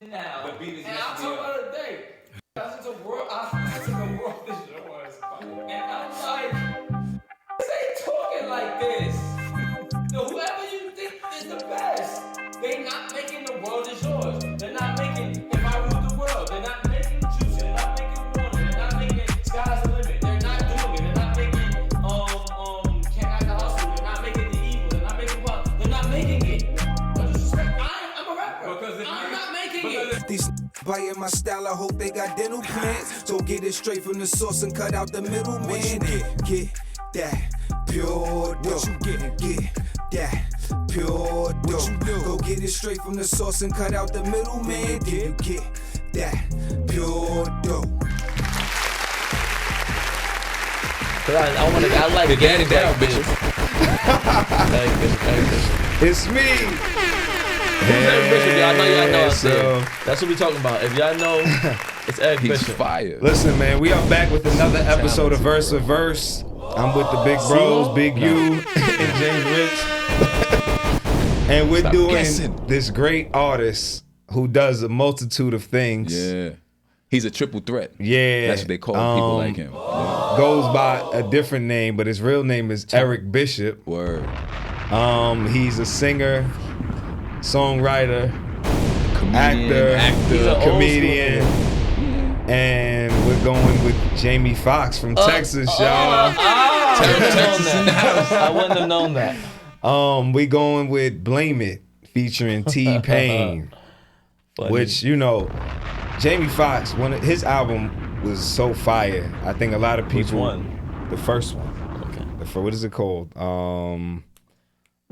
now. The beat is and I'm talking about a day. I listen to world this yours. And I'm like, this ain't talking like this. So whoever you think is the best, they not making the world is yours. They're not making If I Rule the World. They're not making Juicy. They're not making Warner. They're not making Sky's the Limit. They're not doing it. They're not making Can't Act the Hustle. They're not making The Evil. They're not making Pop. They're not making it. I'm a rapper. I'm not making it. These biting my style, I hope they got dental plans. So get it straight from the source and cut out the middleman. Get that pure dough. Get that pure dough. Go get it straight from the source and cut out the middleman. Get that pure dough. I like getting down, Bishop. It's me. Eric Bishop, y'all know out there. That's what we talking about. If y'all know, it's Eric Bishop. Fire. Listen, man, we are back with another episode of Verse with Verse. I'm with the big bros, Big U, and James Rich. And we're doing this great artist who does a multitude of things. Yeah. He's a triple threat. Yeah. That's what they call people like him. Yeah. Goes by a different name, but his real name is Eric Bishop. Word. He's a singer, songwriter, Comedian, actor, comedian. And we're going with Jamie Foxx from Texas, y'all. I wouldn't have known that. We going with Blame It featuring T-Pain, which, you know, Jamie Foxx, his album was so fire. I think a lot of people. Which one? The first one. Okay. What is it called?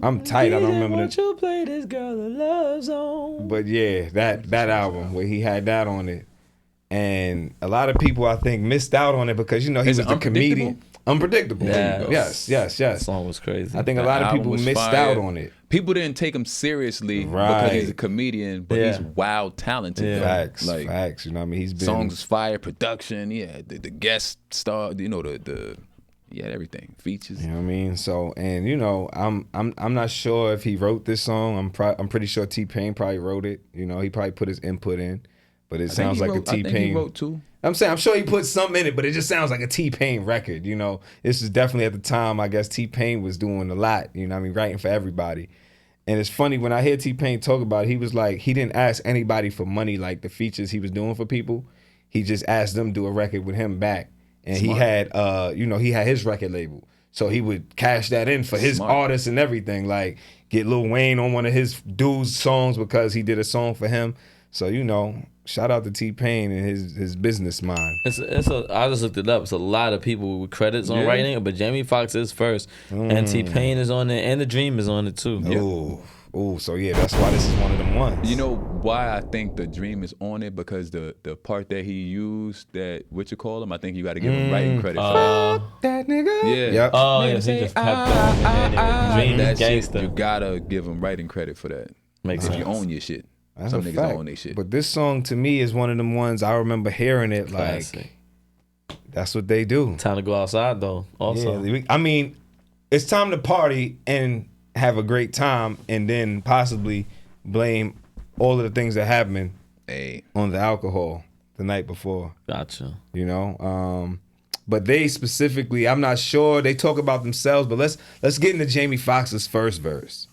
I'm tight. I don't remember the. You play this girl a love song. But yeah, that album where he had that on it, and a lot of people I think missed out on it because he was a comedian. Unpredictable. Yeah. Yes. That song was crazy. I think a lot of people missed out on it. People didn't take him seriously because he's a comedian, but he's wild talented. Yeah. Though. Facts. You know what I mean? He's been songs was fire, production, the guest star, everything, features. You know what I mean? So, and I'm not sure if he wrote this song. I'm pretty sure T-Pain probably wrote it. He probably put his input in, but it sounds like a T-Pain. I think he wrote too. I'm sure he put something in it, but it just sounds like a T-Pain record. This is definitely at the time, I guess T-Pain was doing a lot. Writing for everybody. And it's funny when I hear T-Pain talk about it, he was like, he didn't ask anybody for money like the features he was doing for people. He just asked them to do a record with him back. And Smart. He had his record label. So he would cash that in for his artists and everything. Like get Lil Wayne on one of his dudes' songs because he did a song for him. So, shout out to T-Pain and his business mind. I just looked it up. It's a lot of people with credits on writing it, but Jamie Foxx is first. And T-Pain is on it, and The Dream is on it too. Ooh, so yeah, that's why this is one of them ones. You know why I think The Dream is on it? Because the part that he used, I think you got to give him writing credit for that nigga. Yeah. Yep. Oh, yeah, he just kept going. Dream is gangster. You got to give him writing credit for that. Makes sense. If you own your shit. That's Some a niggas fact. don't own their shit. But this song to me is one of them ones I remember hearing it Classic. like that's what they do. Time to go outside though. Also, yeah, I mean, it's time to party and have a great time, and then possibly blame all of the things that happened on the alcohol the night before. Gotcha. But they specifically, I'm not sure. They talk about themselves, but let's get into Jamie Foxx's first verse.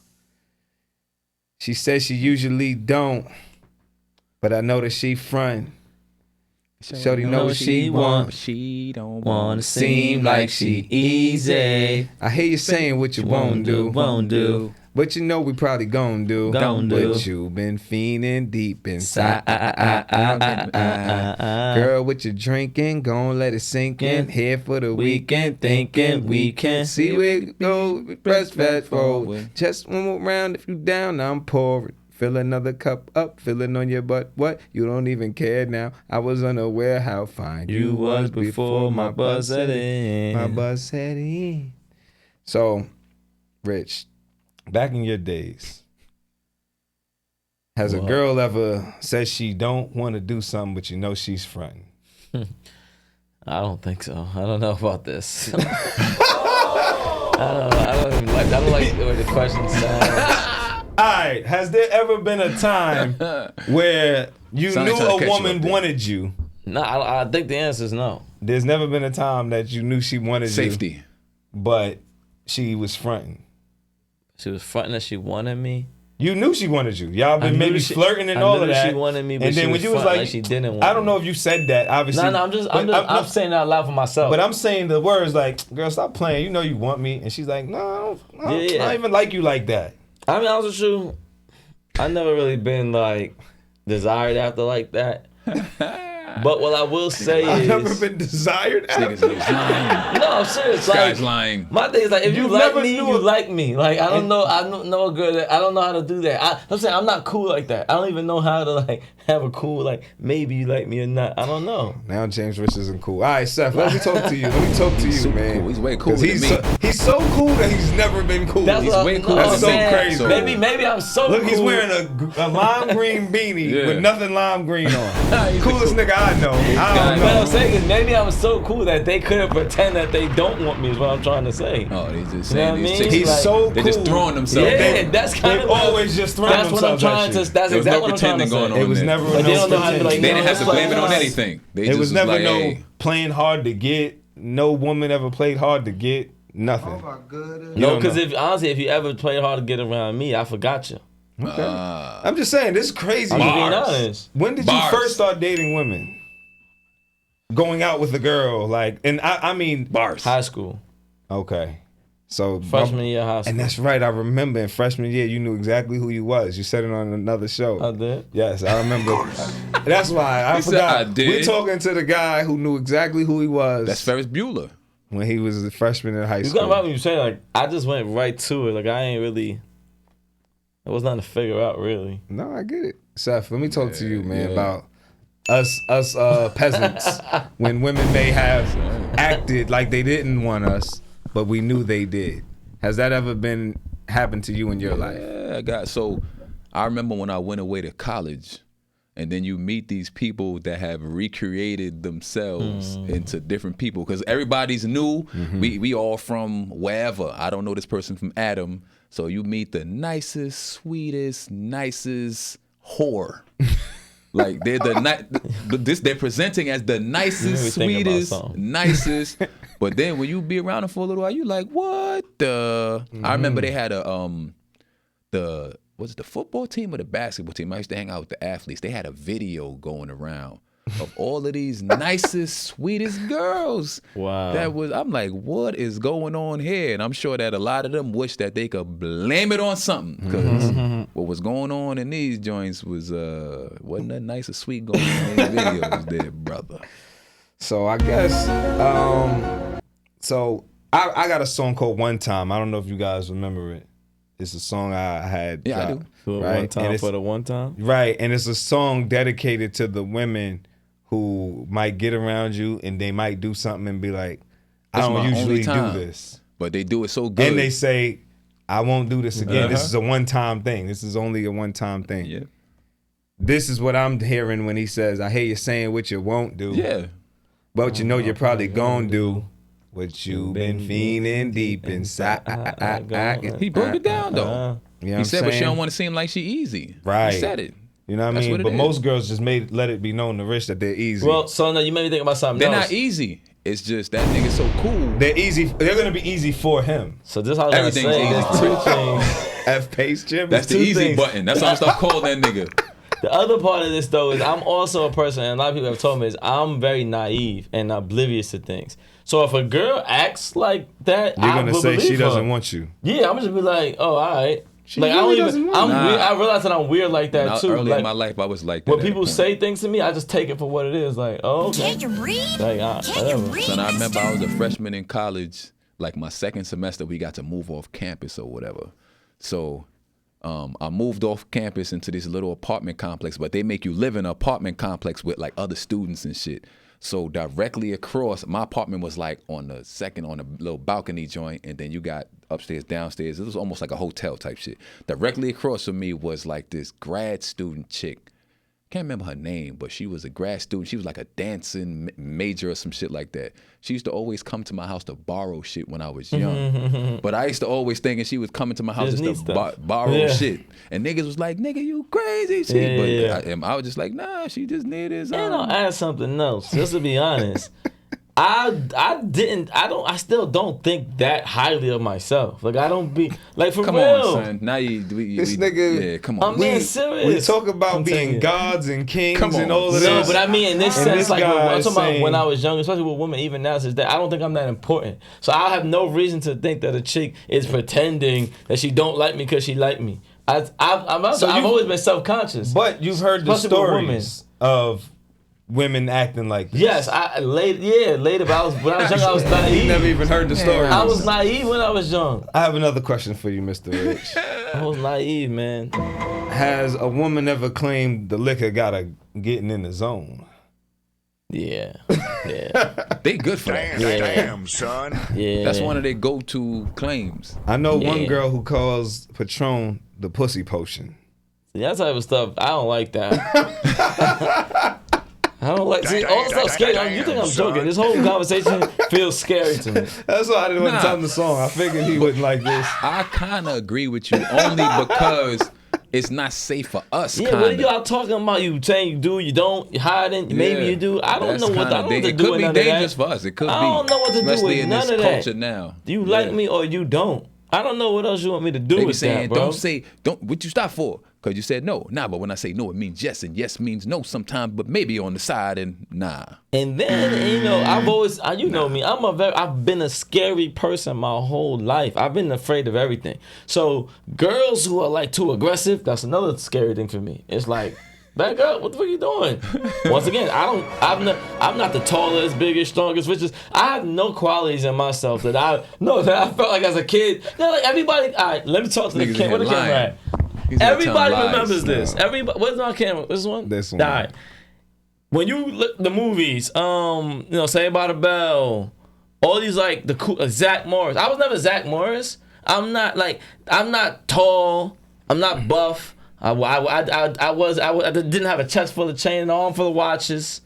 She says she usually don't, but I know that she front. Shorty know what she want. She don't Wanna seem like she easy. I hear you saying what you won't do. But we probably gon' do. But you been fiending deep inside. Girl, what you drinking? Gon' let it sink in. Here for the weekend, thinking we can see where it go. Press fast forward. Just one more round. If you down, I'm pouring. Fill another cup up, filling on your butt. What? You don't even care now. I was unaware how fine you was before my buzz set in. My buzz set in. So, Rich, back in your days, has a girl ever said she don't want to do something, but she's fronting? I don't think so. I don't know about this. I don't like the way the question sounds. right, has there ever been a time where you Sound knew like trying to a catch you woman up there. wanted you? No, I think the answer is no. There's never been a time that you knew she wanted you, Safety. but she was fronting. She was fronting that she wanted me. You knew she wanted you. Y'all been I knew maybe she- flirting and I all knew of that. she wanted me, but and then she when was you was fronting like, like she didn't want I don't me. know if you said that. Obviously, No, I'm saying that out loud for myself. But I'm saying the words like, "Girl, stop playing. You know you want me." And she's like, "No, I don't even like you like that." I mean, I was with you. I never really been like desired after like that. But what I will say I've is, never been desired. Niggas is lying. no, I'm serious. This guy's Like, lying. my thing is like, if you You like never me, knew you it. like me. Like I don't know a girl that I don't know how to do that. I'm saying I'm not cool like that. I don't even know how to like have a cool like maybe you like me or not. I don't know. Now James Rich isn't cool. All right, Seth, let me talk to you. Let me talk to you, super man. cool. He's way cooler 'Cause than he's me. he's so cool that he's never been cool. That's He's what way I'm, cooler no, than I'm me. saying, That's so crazy. Maybe I'm so Look, cool. he's wearing a lime green beanie Yeah. with nothing lime green on. He's Coolest the nigga I know. I guy. don't What I'm know. saying is maybe I'm so cool that they couldn't pretend that they don't want me. Is what I'm trying to say. Oh, they just You know saying what I these mean? chicks. He's Like, so They're cool. just throwing themselves. Yeah, They- that's kind They've of always just thrown That's what I'm themselves trying at to. you. That's There was exactly no what I'm trying to pretending going say. on It was there. never But no they don't know how to be like, pretending. They no, didn't have to it's blame it on like- anything. They It just was never like, no hey, playing hard to get. No woman ever played hard to get. Nothing. Oh my goodness. You No, don't because know. if honestly, if you ever played hard to get around me, I forgot you. I'm just saying, this is crazy. I'm just being Bars. honest. When did Bars. you first start dating women? Going out with a girl, like, and I mean, bars. High school, okay. So freshman year of high school. And that's right. I remember in freshman year, you knew exactly who you was. You said it on another show. I did. Yes, I remember. That's why I He said, forgot. "I did." We talking to the guy who knew exactly who he was. That's Ferris Bueller. when he was a freshman in high You school. got right when you say like I just went right to it. Like I ain't really. It was nothing to figure out really. No, I get it. Seth, let me talk to you, man, yeah. about us peasants when women may have acted like they didn't want us, but we knew they did. Has that ever been happened to you in your life? Yeah, I got so. I remember when I went away to college, and then you meet these people that have recreated themselves into different people because everybody's new. We all from wherever. I don't know this person from Adam, so you meet the nicest, sweetest, nicest whore. Like they're they're presenting as the nicest, thinking about sweetest, something. nicest. But then when you be around them for a little while, you like, what the? I remember they had was it the football team or the basketball team? I used to hang out with the athletes. They had a video going around of all of these nicest, sweetest girls. Wow. I'm like, what is going on here? And I'm sure that a lot of them wish that they could blame it on something because what was going on in these joints wasn't that nice or sweet going on in these videos there, brother. So I guess, so I got a song called One Time. I don't know if you guys remember it. It's a song I had. Yeah, I dropped, do. For right? one And time it's- for the one time. Right, and it's a song dedicated to the women who might get around you and they might do something and be like, I That's don't my only usually do time. this. But they do it so good. And they say, I won't do this again. This Uh-huh. is a one-time thing. This is only a one-time thing. yeah. This is what I'm hearing when he says, I hear you saying what you won't do. Yeah. But you know you're probably gonna do what you've been fiending deep inside. He broke it down though. You know He what said, I'm but she saying? don't want to seem like she easy. Right. He said it. You know what I That's mean? what it But is. most girls just let it be known to Rich that they're easy. Well, so now you made me think about something They're else. not easy. It's just that nigga's so cool. they're easy. They're gonna be easy for him. So this how I was gonna Everything's say. easy There's for two things. F Pace Jim. That's the two easy things. button. That's why I'm stop calling that nigga. The other part of this though is I'm also a person, and a lot of people have told me is I'm very naive and oblivious to things. So if a girl acts like that, You're gonna will say she believe her. doesn't want you. Yeah, I'm just be like, oh, all right. Like I really don't doesn't even. want I'm you. weird. Nah. I realize that I'm weird like that Now, too. early Like in my life, I was like that. when at a people point. say things to me, I just take it for what it is. Like, oh, okay. Can you read? Like, Can you whatever. read? Son, I remember mister? I was a freshman in college. Like my second semester, we got to move off campus or whatever. So I moved off campus into this little apartment complex, but they make you live in an apartment complex with like other students and shit. So directly across, my apartment was like on the little balcony joint, and then you got upstairs, downstairs. It was almost like a hotel type shit. Directly across from me was like this grad student chick. can't remember her name, but she was a grad student. She was like a dancing major or some shit like that. She used to always come to my house to borrow shit when I was young. But I used to always thinking she was coming to my house just to borrow shit. And niggas was like, nigga, you crazy. I was just like, nah, she just needed And I'll add something else, just to be honest. I still don't think that highly of myself. Like, I don't be, like, for come real. on, son. Now this nigga, yeah, come on. I'm being serious. We talk about being gods and kings and all of this. No, but I mean, in this sense, like, I'm talking about when I was young, especially with women, even now, is that I don't think I'm that important. So I have no reason to think that a chick is pretending that she don't like me because she like me. I've always been self-conscious. But you've heard the stories of women acting like this. Yes, later. But when I was young, I was naive. You never even heard the story. I was naive when I was young. I have another question for you, Mr. Rich. I was naive, man. Has a woman ever claimed the liquor got her getting in the zone? Yeah. They good for that. Damn, son. Yeah. That's one of their go-to claims. I know one girl who calls Patron the pussy potion. See, that type of stuff, I don't like that. I don't like. See, all this stuff scary. You think I'm joking? This whole conversation feels scary to me. That's why I didn't want to tell him the song. I figured he wouldn't like this. I kind of agree with you only because it's not safe for us. Yeah, what are y'all talking about? You saying you do, you don't, you hiding, maybe you do. I don't know what to do with none of that. It could be dangerous for us. It could be. I don't know what to do especially with in none this of that. culture now. Do you like me or you don't? I don't know what else you want me to do They with saying, that, bro. don't. What you stop for? Because you said no. Nah, but when I say no, it means yes, and yes means no sometimes, but maybe on the side, and nah. And then, I've always, you know me, I've been a scary person my whole life. I've been afraid of everything. So girls who are like too aggressive, that's another scary thing for me. It's like, back up, what the fuck are you doing? Once again, I'm not the tallest, biggest, strongest, richest. I have no qualities in myself that I felt like as a kid. Like everybody, all right, let me talk to the camera. Where the camera at? Everybody remembers this. Everybody, where's my camera? This one? This one. All right. When you look the movies, Saved by the Bell, all these like the cool Zach Morris. I was never Zach Morris. I'm not tall. I'm not buff. I didn't have a chest full of chain, an arm full of watches.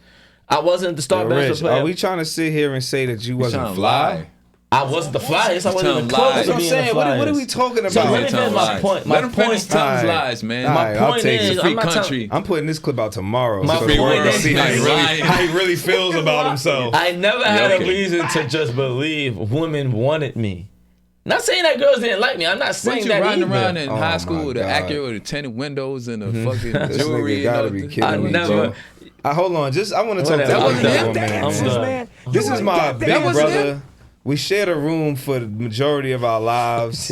I wasn't the star basketball player. Are we trying to sit here and say that you wasn't fly? I wasn't the flyest. I wasn't even close to being the flyest. What are we talking about? So let me finish my point. Let him finish telling lies, man. My point is, it's a free country. I'm putting this clip out tomorrow. My point is, see how he really feels about himself. I never had a reason to just believe women wanted me. Not saying that girls didn't like me. I'm not saying that either. You riding around in high school with an Acura with the tinted windows and the fucking jewelry. This nigga gotta be kidding me, bro. Hold on. I want to talk to one man. This is my big brother. We shared a room for the majority of our lives.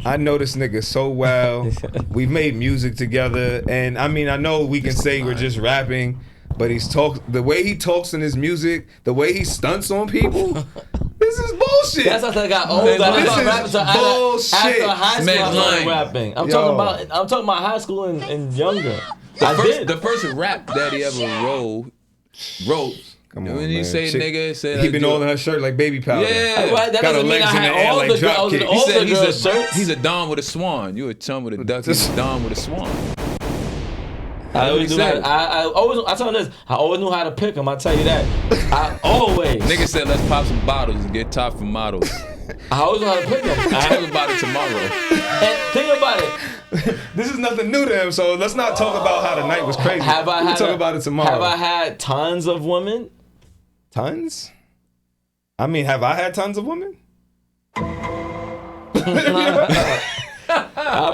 I know this nigga so well. We've made music together. And I mean, I know we can say we're just rapping, but the way he talks in his music, the way he stunts on people, this is bullshit. That's after I got older. This is bullshit. After high school, I started rapping. I'm talking about high school and younger. The first rap that he ever wrote. Come on, when you say nigga, said he been all in her shirt like baby powder. Yeah, right, that got her doesn't mean legs I in the had air all like the drop girls. kick. All the girls' shirts. He's a Don with a swan. You a chum with a duck. He's a Don with a swan. I always knew I tell you this. I always knew how to pick them. I tell you that. I always. Nigga said, let's pop some bottles and get top for models. I always know how to pick them. I have about it tomorrow. And think about it. This is nothing new to him, so let's not talk about how the night was crazy. We can talk about it tomorrow. Have I had tons of women? Tons? I mean, have I had tons of women? I'll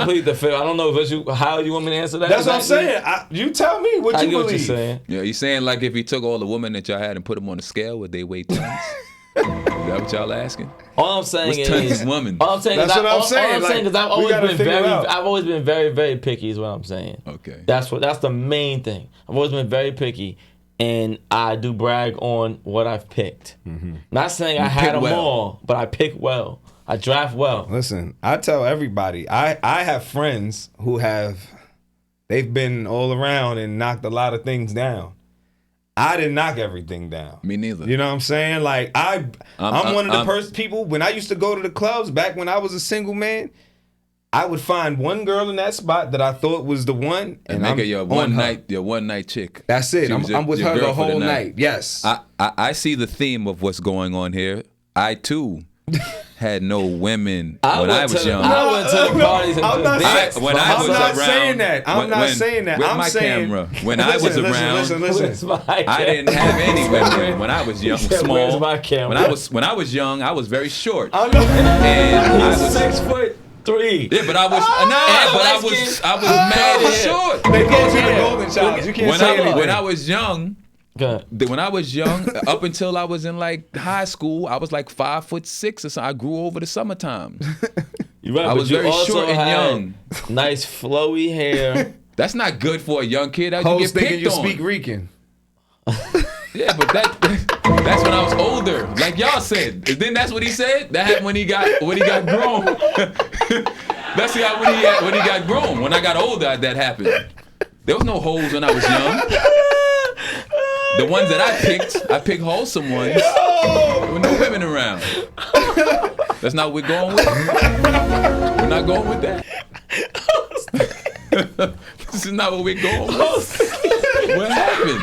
plead the fifth. I don't know if it's you. How you want me to answer that? That's what I'm saying. You tell me what you believe. What you're saying. Yeah, you saying like if he took all the women that y'all had and put them on the scale, would they weigh tons? Is that what y'all asking? All I'm saying What's tons of women? All I'm saying That's what I'm saying. All I'm saying is I've always been very, very picky. Is what I'm saying. Okay. That's the main thing. I've always been very picky. And I do brag on what I've picked. Mm-hmm. Not saying I had them all, but I pick well. I draft well. Listen, I tell everybody, I have friends who they've been all around and knocked a lot of things down. I didn't knock everything down. Me neither. You know what I'm saying? Like I'm one of the people, when I used to go to the clubs back when I was a single man, I would find one girl in that spot that I thought was the one, And make I'm her your on her. one night chick. That's it. She was I'm with your her girl the for whole night. Yes. I see the theme of what's going on here. I too had no women when I was young. I went to the parties and I'm just not danced. saying- When I was I'm not around, saying that. I'm not saying that. With I'm my saying, camera. When I was around, listen. I didn't have any women when I was young, said, small. "Where's my camera?" When I was young, I was very short. I know. And I was 6'3". yeah, but I was I was mad short. They gave you the golden child. You can't say anything. When I was young, Good. when I was young, up until I was in like high school, I was like 5'6" or something. I grew over the summertime. You're right, I but was you very also short and had young. Nice flowy hair. That's not good for a young kid. That you Hoes get thinking picked you on. speak Rican. Yeah, but that's when I was older. Like y'all said. Then that's what he said. That happened when he got grown. That's when he got grown. When I got older, that happened. There was no hoes when I was young. The ones that I picked wholesome ones. There were no women around. That's not what we're going with. We're not going with that. This is not what we're going with. What happened?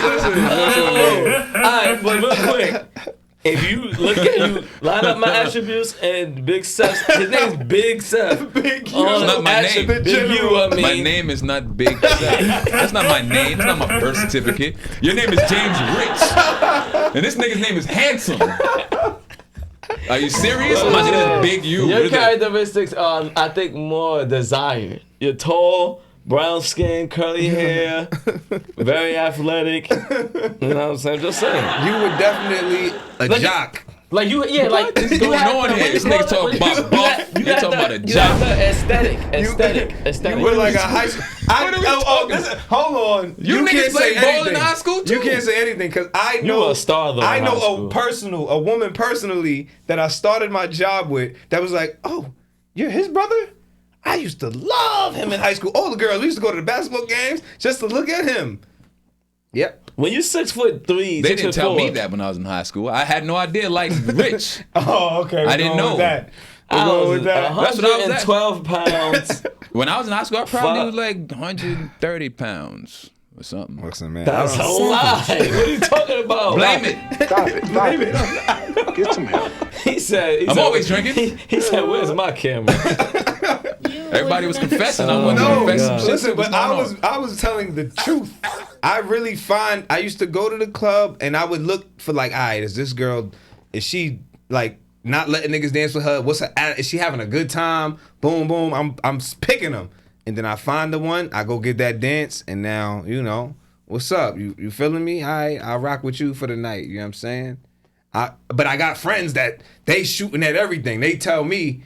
All right, but real quick. If you line up my attributes and Big Seth, his name's Big Seth. Big That's not my name. Big you, I mean. My name is not Big Seth. That's not my name. That's not my birth certificate. Your name is James Rich. And this nigga's name is Handsome. Are you serious? My name is Big U. Your characteristics are, I think, more desired. You're tall, brown skin, curly hair, very athletic. You know what I'm saying? Just saying. You were definitely a Like- jock. Like you, yeah, like What's going on here? This nigga talking about buff. You talking about a You have jock. the aesthetic. You were like a high school. What are we talking? Listen, hold on. You niggas played ball in high school too? You can't say anything because I know. were a star, though, I in know high school. a woman personally that I started my job with that was like, oh, you're his brother? I used to love him in high school. All the girls, we used to go to the basketball games just to look at him. Yep. When you're 6'3", They didn't tell me that when I was in high school. I had no idea. Like Rich. Oh, okay. I didn't know. With that. We're I going was with that. That's what I was at. 112 pounds. When I was in high school, I probably Fuck. was like 130 pounds or something. Listen, man. That's a lie. What are you talking about? Blame it. Stop it. Get some help. He said. I'm always drinking. He said, "Where's my camera?" Everybody was confessing. I wanted to No, confess some shit. listen, What's but going on? I was telling the truth. I really I used to go to the club and I would look for like, all right, is this girl, is she like not letting niggas dance with her? What's her is she having a good time? Boom, boom. I'm picking them. And then I find the one, I go get that dance, and now, you know, what's up? You feeling me? All right, I'll rock with you for the night. You know what I'm saying? But I got friends that they shooting at everything. They tell me,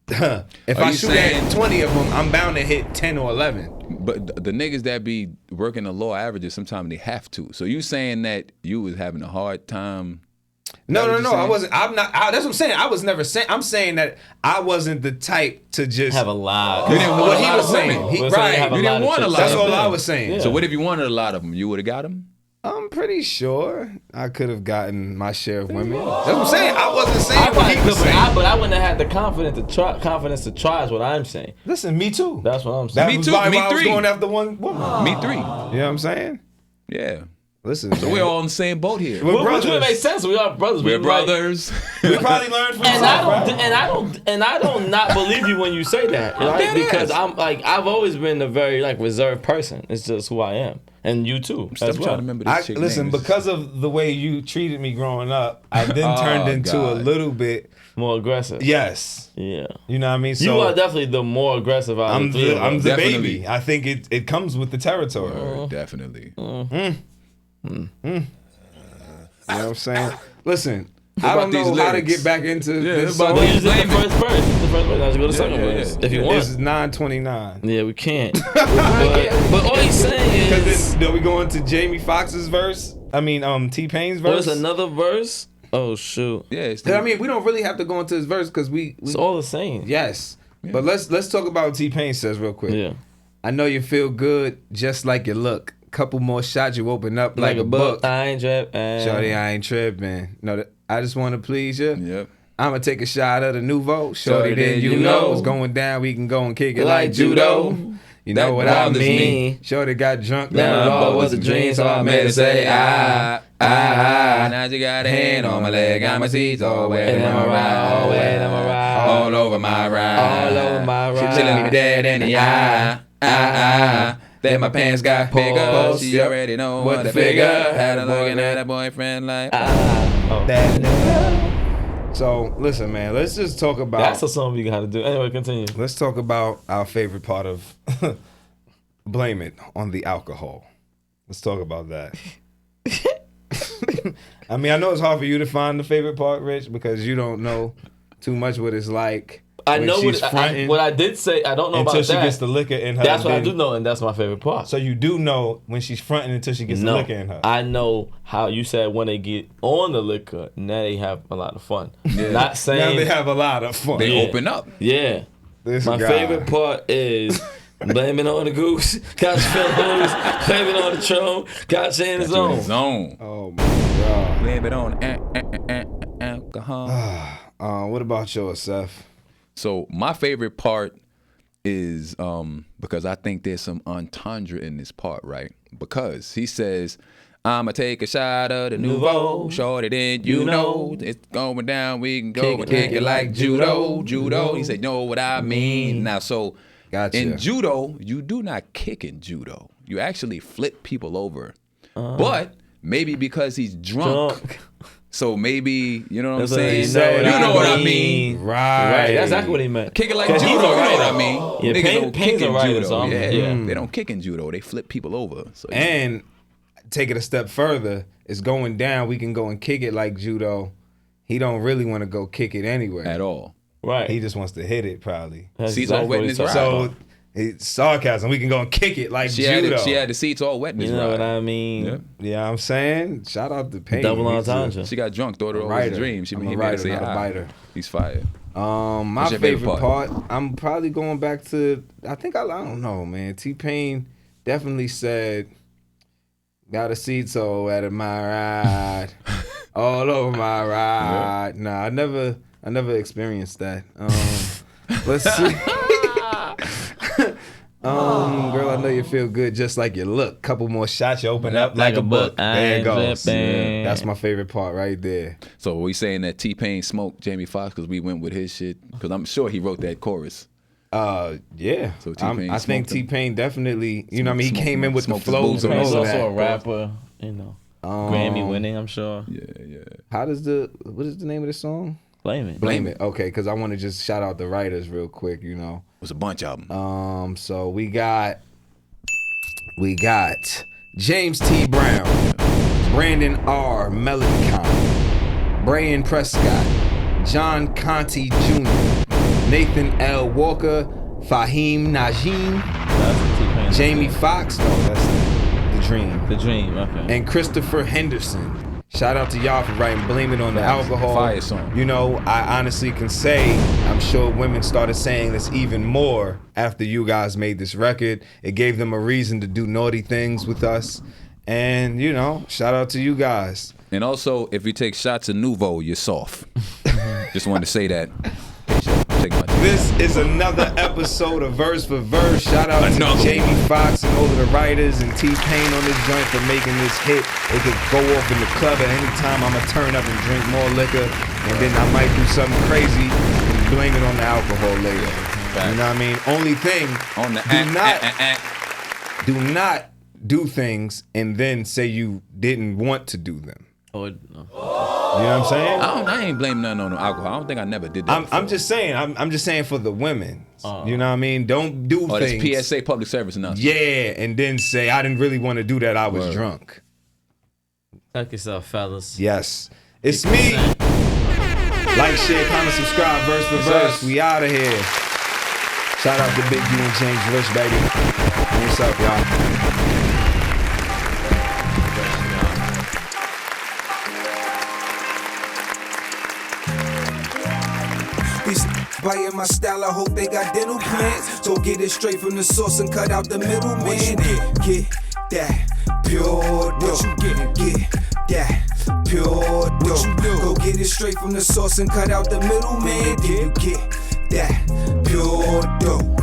if Are I you shoot saying- at 20 of them, I'm bound to hit 10 or 11. But the niggas that be working the low averages, sometimes they have to. So you saying that you was having a hard time? No, what no, you no. saying? I wasn't. I'm not. That's what I'm saying. I was never saying. I'm saying that I wasn't the type to just Have a lot. You didn't want What a he lot was of saying. women. He- We're saying right. have You didn't want a chicks. lot That's of all them. I was saying. Yeah. So what if you wanted a lot of them? You would have got them? I'm pretty sure I could have gotten my share of women. That's what I'm saying. I wasn't saying I what probably he was could, saying. but I wouldn't have had the confidence to try. Is what I'm saying. Listen, me too. That's what I'm That saying. Me was too, why me I was three. going after one woman. Me 3. You know what I'm saying? Yeah. Listen, So we're all in the same boat here. We're Which brothers. would make sense. We are brothers. We're We like- brothers. We probably learned from And something, I don't not believe you when you say that, right? Dead Because ass. I'm like I've always been a very like reserved person. It's just who I am, and you too. I'm As trying well. to remember this chick Listen, name. because of the way you treated me growing up, I then turned into a God. little bit. More aggressive. Yes, Yeah. you know what I mean. So You are definitely the more aggressive out I'm of the three the, of I'm us. the Definitely. baby. I think it comes with the territory. Definitely. You know what I'm saying? Listen, I about don't know these how to lyrics? get back into Yeah, this about song. Well, these- you did the first verse. This is the first verse. Now you go to the second yeah, verse yeah. if you This want. is 9:29. Yeah, we can't. but all he's saying Because is, then we go into Jamie Foxx's verse. I mean, T-Pain's verse. there's another verse. Oh shoot, Yeah, it's I mean, we don't really have to go into his verse because we it's all the same. yes. But let's talk about what T-Pain says real quick. Yeah. I know you feel good just like you look. Couple more shots, you open up like a book. I ain't trap. Shorty, I ain't tripping. No, I just want to please you. Yep. I'ma take a shot of the Nouveau. Shorty, then you know it's going down. We can go and kick it like judo. You know That what I bothers mean? me. Shorty got drunk. Now Now all was a dream, so I made her say, Now she got a hand on my leg, got my seats all wet, And I'ma ride, all over my ride, all over my She ride. chillin' me dead in the eye, Then my pants got bigger. Pause. She Yep. already know What what the the figure. figure. Had her looking at her boyfriend like. That nigga. So listen, man. Let's just talk about. That's a song we gotta do. Anyway, continue. Let's talk about our favorite part of blame it on the alcohol. Let's talk about that. I mean, I know it's hard for you to find the favorite part, Rich, because you don't know too much what it's like. I when know she's what fronting I did say. I don't know until about she that. gets the liquor in her. That's what I then- do know, and that's my favorite part. So you do know when she's fronting until she gets the liquor in her. I know how you said when they get on the liquor, now they have a lot of fun. Not saying Now they have a lot of fun. They Yeah. open up. Yeah. This My guy. favorite part is blaming on the goose, got feelings, blaming on the throne, got you in the Got you in the zone. zone. Oh my god. Blame it on alcohol. What about yours, Seth? So my favorite part is because I think there's some entendre in this part, right? Because he says, I'ma take a shot of the Nouveau, shorty, then you know it's going down. We can go and kick it like judo. He said, know what I mean? Now, so Gotcha. in judo, you do not kick in judo. You actually flip people over. But maybe because he's drunk. So maybe, you know what I'm saying? You know what I mean. Right. That's exactly what he meant. Kick it like Cause judo, he's you a know what writer. I mean? Yeah, Niggas Payne- don't Payne's kick a in writer, judo. so I'm- Yeah. They don't kick in judo. They flip people over. So And take it a step further. It's going down. We can go and kick it like judo. He don't really want to go kick it anyway. at all. Right. He just wants to hit it, probably. That's Seats all wet in what his he's ride. talking So about. it's sarcasm. We can go and kick it like She judo. had the seats all wet in his You know ride. what I mean? Yeah. Yeah, I'm saying. Shout out to Payne. Double He's a- entendre. She got drunk, thought it was a writer. dream. She I'm a made writer, her say, not a biter. He's fired. My What's your favorite favorite part, I'm probably going back to, I don't know, man. T-Pain definitely said, got a seat so at my ride, all over my ride. Nah, I never experienced that. Let's see. Girl, I know you feel good just like you look. Couple more shots, you open up like a book. There it goes. Flipping. That's my favorite part right there. So we saying that T-Pain smoked Jamie Foxx because we went with his shit? Because I'm sure he wrote that chorus. Yeah. So T-Pain I think smoked him. T-Pain definitely, you know what I mean? He came in with the smoked his flows boots and on. all He's of also that. a rapper, you know. Grammy winning, I'm sure. Yeah. What is the name of the song? Blame it. Blame It. Okay, because I want to just shout out the writers real quick, you know. It was a bunch of them. So we got James T. Brown, Brandon R. Mellencamp, Brian Prescott, John Conti Jr., Nathan L. Walker, Fahim Najim, That's the T-Pain. Jamie Foxx, no, that's The Dream, The Dream, okay. and Christopher Henderson. Shout out to y'all for writing Blame It on the Alcohol. Fire song. You know, I honestly can say, I'm sure women started saying this even more after you guys made this record. It gave them a reason to do naughty things with us. And, you know, shout out to you guys. And also, if you take shots of Nouveau, you're soft. Just wanted to say that. Take my This is another episode of Verse for Verse. Shout out Another to Jamie Foxx and all of the writers and T-Pain on this joint for making this hit. It could go off in the club at any time. I'ma turn up and drink more liquor, and then I might do something crazy and blame it on the alcohol later. You know what I mean? Only thing, on the do not do things and then say you didn't want to do them. Oh, no. You know what I'm saying? I ain't blaming nothing on no alcohol. I don't think I never did that. I'm just saying. I'm just saying for the women. You know what I mean? Don't do Oh, things. that's PSA, public service announcement. Yeah, and then say I didn't really want to do that. I was drunk. Check yourself, fellas. Yes, it's me. Like, share, comment, subscribe. Verse for verse. We out of here. Shout out to Big U and James Rich, baby. What's up, y'all? These biting my style, I hope they got dental plans. So get it straight from the source and cut out the middleman. Get that pure dough. Get that pure dough. Go get it straight straight from the source and cut out the middleman, then you get that pure dope.